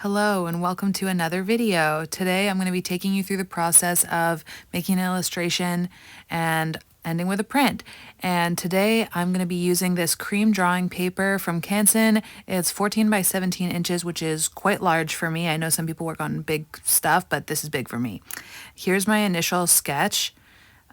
Hello and welcome to another video. Today I'm going to be taking you through the process of making an illustration and ending with a print. And today I'm going to be using this cream drawing paper from Canson. It's 14 by 17 inches, which is quite large for me. I know some people work on big stuff, but this is big for me. Here's my initial sketch.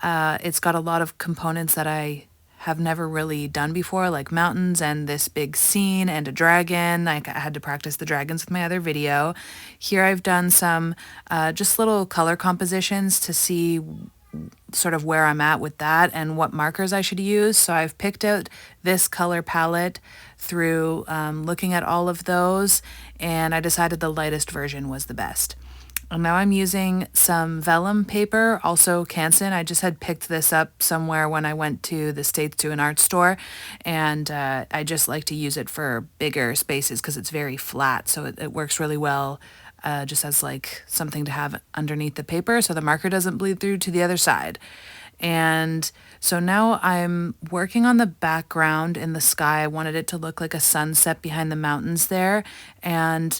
It's got a lot of components that I have never really done before, like mountains and this big scene and a dragon. I had to practice the dragons with my other video. Here I've done some just little color compositions to see sort of where I'm at with that and what markers I should use. So I've picked out this color palette through looking at all of those, and I decided the lightest version was the best. And now I'm using some vellum paper, also Canson. I just had picked this up somewhere when I went to the States to an art store, and I just like to use it for bigger spaces because it's very flat, so it works really well just as like something to have underneath the paper so the marker doesn't bleed through to the other side. And so now I'm working on the background in the sky. I wanted it to look like a sunset behind the mountains there, and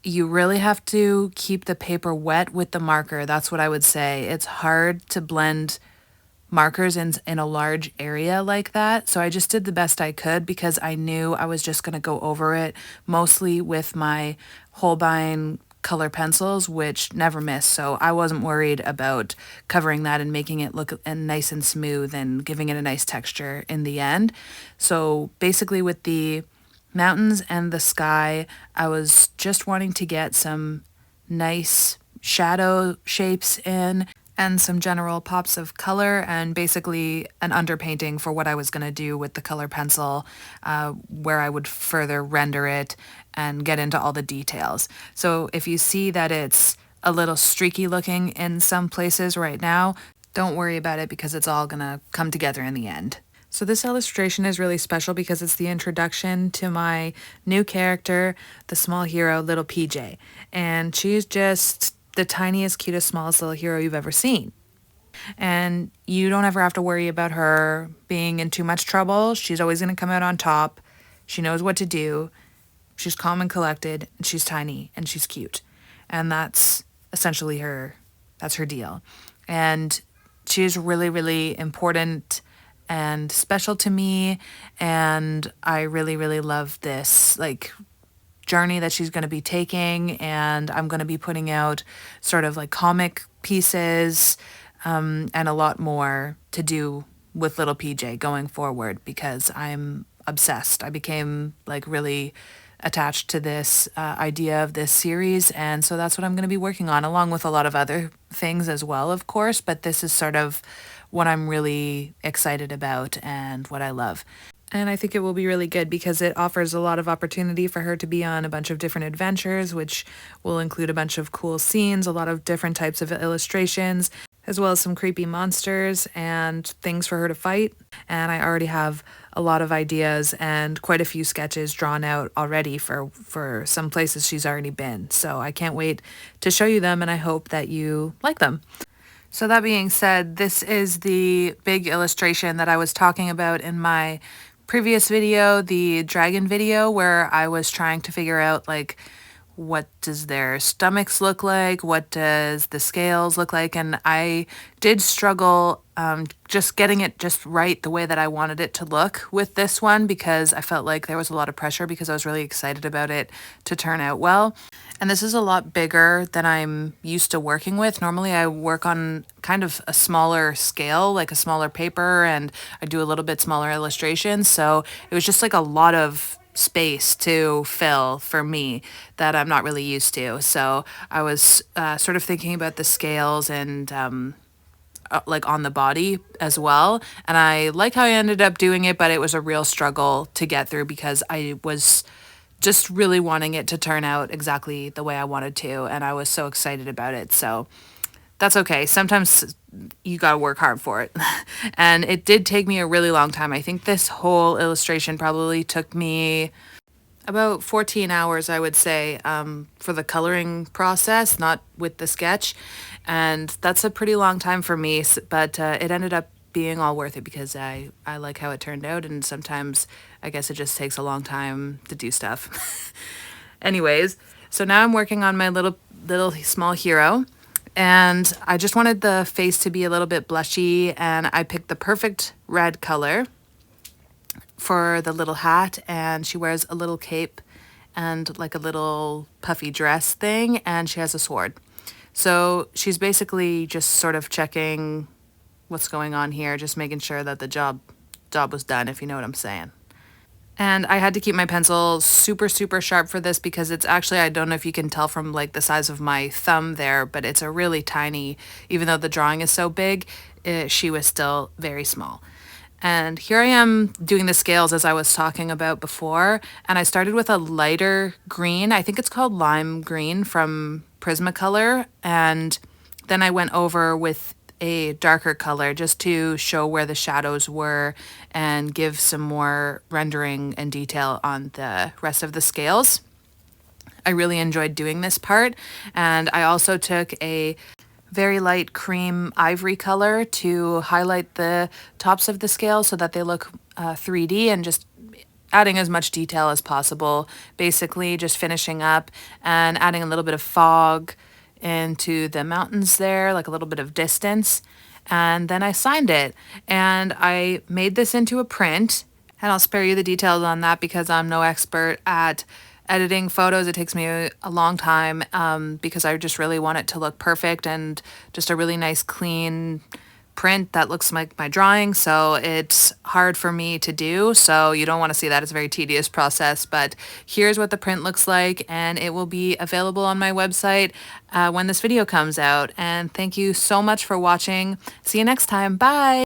you really have to keep the paper wet with the marker. That's what I would say. It's hard to blend markers in a large area like that. So I just did the best I could because I knew I was just going to go over it mostly with my Holbein color pencils, which never miss. So I wasn't worried about covering that and making it look nice and smooth and giving it a nice texture in the end. So basically with the mountains and the sky, I was just wanting to get some nice shadow shapes in and some general pops of color and basically an underpainting for what I was going to do with the color pencil, where I would further render it and get into all the details. So if you see that it's a little streaky looking in some places right now, don't worry about it because it's all going to come together in the end. So this illustration is really special because it's the introduction to my new character, the small hero, Little PJ. And she's just the tiniest, cutest, smallest little hero you've ever seen. And you don't ever have to worry about her being in too much trouble. She's always going to come out on top. She knows what to do. She's calm and collected, and she's tiny, and she's cute. And that's essentially that's her deal. And she's really, really important and special to me, and I really, really love this like journey that she's going to be taking, and I'm going to be putting out sort of like comic pieces and a lot more to do with Little PJ going forward because I'm obsessed. I became like really attached to this idea of this series, and so that's what I'm going to be working on along with a lot of other things as well, of course, but this is sort of what I'm really excited about and what I love. And I think it will be really good because it offers a lot of opportunity for her to be on a bunch of different adventures, which will include a bunch of cool scenes, a lot of different types of illustrations, as well as some creepy monsters and things for her to fight. And I already have a lot of ideas and quite a few sketches drawn out already for some places she's already been. So I can't wait to show you them, and I hope that you like them. So that being said, this is the big illustration that I was talking about in my previous video, the dragon video, where I was trying to figure out like what does their stomachs look like, what does the scales look like, and I did struggle just getting it just right the way that I wanted it to look with this one because I felt like there was a lot of pressure because I was really excited about it to turn out well. And this is a lot bigger than I'm used to working with. Normally I work on kind of a smaller scale, like a smaller paper, and I do a little bit smaller illustrations. So it was just like a lot of space to fill for me that I'm not really used to. So I was sort of thinking about the scales and like on the body as well. And I like how I ended up doing it, but it was a real struggle to get through because I was just really wanting it to turn out exactly the way I wanted to. And I was so excited about it. So that's okay. Sometimes you got to work hard for it. And it did take me a really long time. I think this whole illustration probably took me about 14 hours, I would say, for the coloring process, not with the sketch. And that's a pretty long time for me, but it ended up being all worth it because I like how it turned out. And sometimes I guess it just takes a long time to do stuff. Anyways, So now I'm working on my little small hero, and I just wanted the face to be a little bit blushy, and I picked the perfect red color for the little hat, and she wears a little cape and like a little puffy dress thing, and she has a sword. So she's basically just sort of checking what's going on here, just making sure that the job was done, if you know what I'm saying. And I had to keep my pencil super, super sharp for this because it's actually, I don't know if you can tell from like the size of my thumb there, but it's a really tiny, even though the drawing is so big, she was still very small. And here I am doing the scales as I was talking about before. And I started with a lighter green. I think it's called lime green from Prismacolor. And then I went over with a darker color just to show where the shadows were and give some more rendering and detail on the rest of the scales. I really enjoyed doing this part. And I also took a very light cream ivory color to highlight the tops of the scale so that they look 3D, and just adding as much detail as possible. Basically just finishing up and adding a little bit of fog into the mountains there, like a little bit of distance. And then I signed it, and I made this into a print, and I'll spare you the details on that because I'm no expert at editing photos. It takes me a long time because I just really want it to look perfect and just a really nice clean print that looks like my drawing. So it's hard for me to do, so you don't want to see that. It's a very tedious process, but here's what the print looks like, and it will be available on my website when this video comes out. And thank you so much for watching. See you next time. Bye.